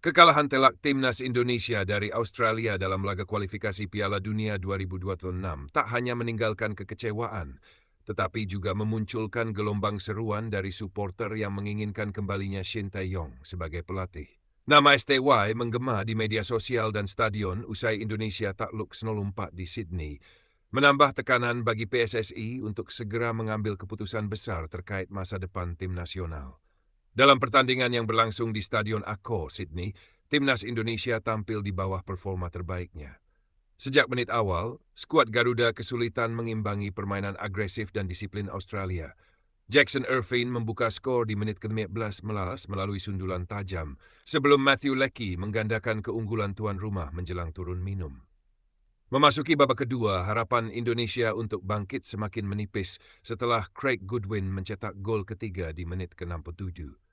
Kekalahan telak timnas Indonesia dari Australia dalam laga kualifikasi Piala Dunia 2026 tak hanya meninggalkan kekecewaan, tetapi juga memunculkan gelombang seruan dari supporter yang menginginkan kembalinya Shin Tae-yong sebagai pelatih. Nama STY menggema di media sosial dan stadion usai Indonesia takluk 0-4 di Sydney, menambah tekanan bagi PSSI untuk segera mengambil keputusan besar terkait masa depan tim nasional. Dalam pertandingan yang berlangsung di Stadion Accor, Sydney, timnas Indonesia tampil di bawah performa terbaiknya. Sejak menit awal, skuad Garuda kesulitan mengimbangi permainan agresif dan disiplin Australia. Jackson Irvine membuka skor di menit ke-15 melalui sundulan tajam, sebelum Matthew Leckie menggandakan keunggulan tuan rumah menjelang turun minum. Memasuki babak kedua, harapan Indonesia untuk bangkit semakin menipis setelah Craig Goodwin mencetak gol ketiga di menit ke-67.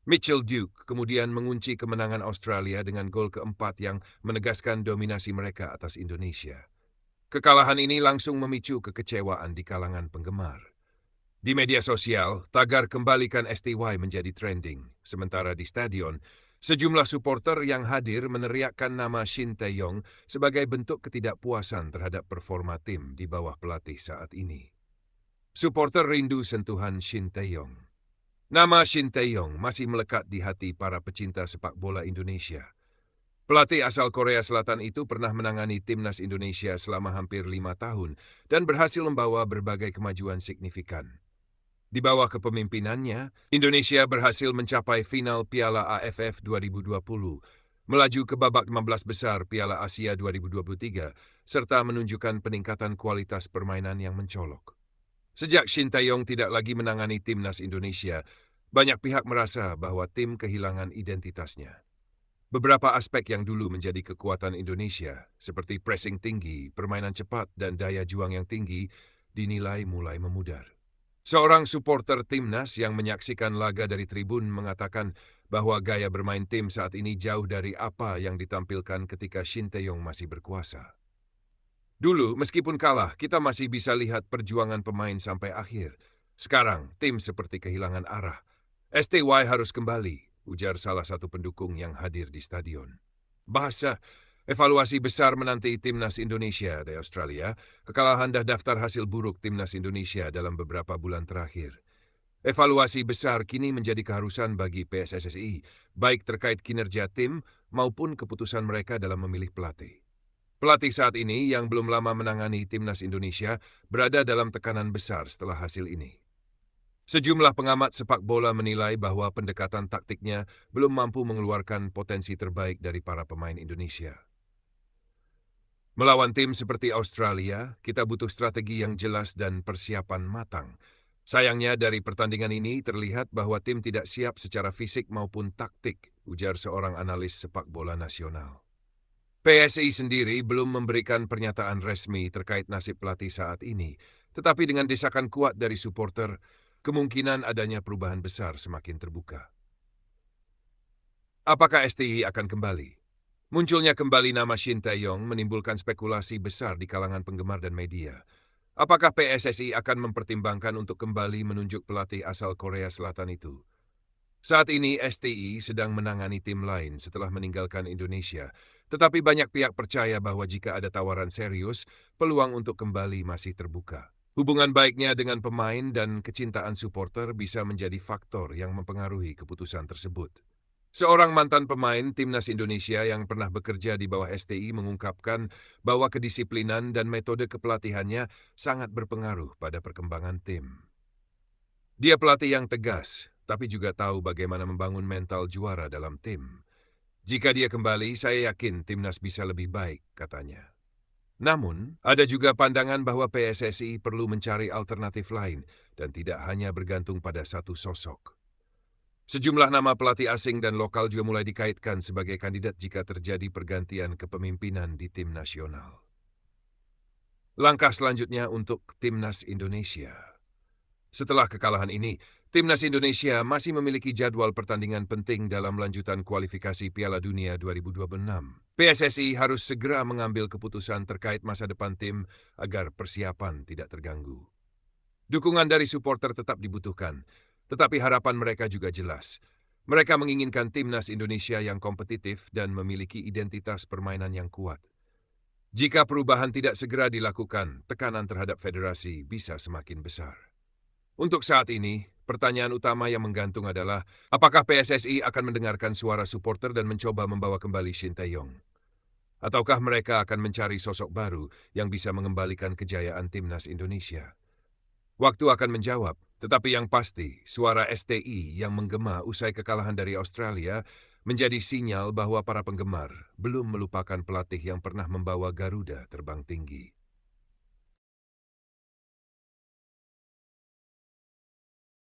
Mitchell Duke kemudian mengunci kemenangan Australia dengan gol keempat yang menegaskan dominasi mereka atas Indonesia. Kekalahan ini langsung memicu kekecewaan di kalangan penggemar. Di media sosial, tagar "Kembalikan STY" menjadi trending, sementara di stadion, sejumlah supporter yang hadir meneriakkan nama Shin Tae-yong sebagai bentuk ketidakpuasan terhadap performa tim di bawah pelatih saat ini. Supporter rindu sentuhan Shin Tae-yong. Nama Shin Tae-yong masih melekat di hati para pecinta sepak bola Indonesia. Pelatih asal Korea Selatan itu pernah menangani timnas Indonesia selama hampir 5 tahun dan berhasil membawa berbagai kemajuan signifikan. Di bawah kepemimpinannya, Indonesia berhasil mencapai final Piala AFF 2020, melaju ke babak 16 besar Piala Asia 2023, serta menunjukkan peningkatan kualitas permainan yang mencolok. Sejak Shin Tae-yong tidak lagi menangani timnas Indonesia, banyak pihak merasa bahwa tim kehilangan identitasnya. Beberapa aspek yang dulu menjadi kekuatan Indonesia, seperti pressing tinggi, permainan cepat, dan daya juang yang tinggi, dinilai mulai memudar. Seorang supporter timnas yang menyaksikan laga dari tribun mengatakan bahwa gaya bermain tim saat ini jauh dari apa yang ditampilkan ketika Shin Tae-yong masih berkuasa. Dulu, meskipun kalah, kita masih bisa lihat perjuangan pemain sampai akhir. Sekarang, tim seperti kehilangan arah. STY harus kembali, ujar salah satu pendukung yang hadir di stadion. Bahasa, evaluasi besar menanti timnas Indonesia dari Australia, kekalahan dan daftar hasil buruk timnas Indonesia dalam beberapa bulan terakhir. Evaluasi besar kini menjadi keharusan bagi PSSI, baik terkait kinerja tim maupun keputusan mereka dalam memilih pelatih. Pelatih saat ini yang belum lama menangani timnas Indonesia berada dalam tekanan besar setelah hasil ini. Sejumlah pengamat sepak bola menilai bahwa pendekatan taktiknya belum mampu mengeluarkan potensi terbaik dari para pemain Indonesia. Melawan tim seperti Australia, kita butuh strategi yang jelas dan persiapan matang. Sayangnya dari pertandingan ini terlihat bahwa tim tidak siap secara fisik maupun taktik, ujar seorang analis sepak bola nasional. PSI sendiri belum memberikan pernyataan resmi terkait nasib pelatih saat ini, tetapi dengan desakan kuat dari supporter, kemungkinan adanya perubahan besar semakin terbuka. Apakah STI akan kembali? Munculnya kembali nama Shin Tae-yong menimbulkan spekulasi besar di kalangan penggemar dan media. Apakah PSSI akan mempertimbangkan untuk kembali menunjuk pelatih asal Korea Selatan itu? Saat ini STI sedang menangani tim lain setelah meninggalkan Indonesia, tetapi banyak pihak percaya bahwa jika ada tawaran serius, peluang untuk kembali masih terbuka. Hubungan baiknya dengan pemain dan kecintaan supporter bisa menjadi faktor yang mempengaruhi keputusan tersebut. Seorang mantan pemain timnas Indonesia yang pernah bekerja di bawah STI mengungkapkan bahwa kedisiplinan dan metode kepelatihannya sangat berpengaruh pada perkembangan tim. Dia pelatih yang tegas, tapi juga tahu bagaimana membangun mental juara dalam tim. Jika dia kembali, saya yakin timnas bisa lebih baik, katanya. Namun, ada juga pandangan bahwa PSSI perlu mencari alternatif lain dan tidak hanya bergantung pada satu sosok. Sejumlah nama pelatih asing dan lokal juga mulai dikaitkan sebagai kandidat jika terjadi pergantian kepemimpinan di tim nasional. Langkah selanjutnya untuk timnas Indonesia. Setelah kekalahan ini, timnas Indonesia masih memiliki jadwal pertandingan penting dalam lanjutan kualifikasi Piala Dunia 2026. PSSI harus segera mengambil keputusan terkait masa depan tim agar persiapan tidak terganggu. Dukungan dari supporter tetap dibutuhkan, tetapi harapan mereka juga jelas. Mereka menginginkan timnas Indonesia yang kompetitif dan memiliki identitas permainan yang kuat. Jika perubahan tidak segera dilakukan, tekanan terhadap federasi bisa semakin besar. Untuk saat ini, pertanyaan utama yang menggantung adalah apakah PSSI akan mendengarkan suara supporter dan mencoba membawa kembali Shin Tae-yong? Ataukah mereka akan mencari sosok baru yang bisa mengembalikan kejayaan timnas Indonesia? Waktu akan menjawab, tetapi yang pasti, suara STI yang menggema usai kekalahan dari Australia menjadi sinyal bahwa para penggemar belum melupakan pelatih yang pernah membawa Garuda terbang tinggi.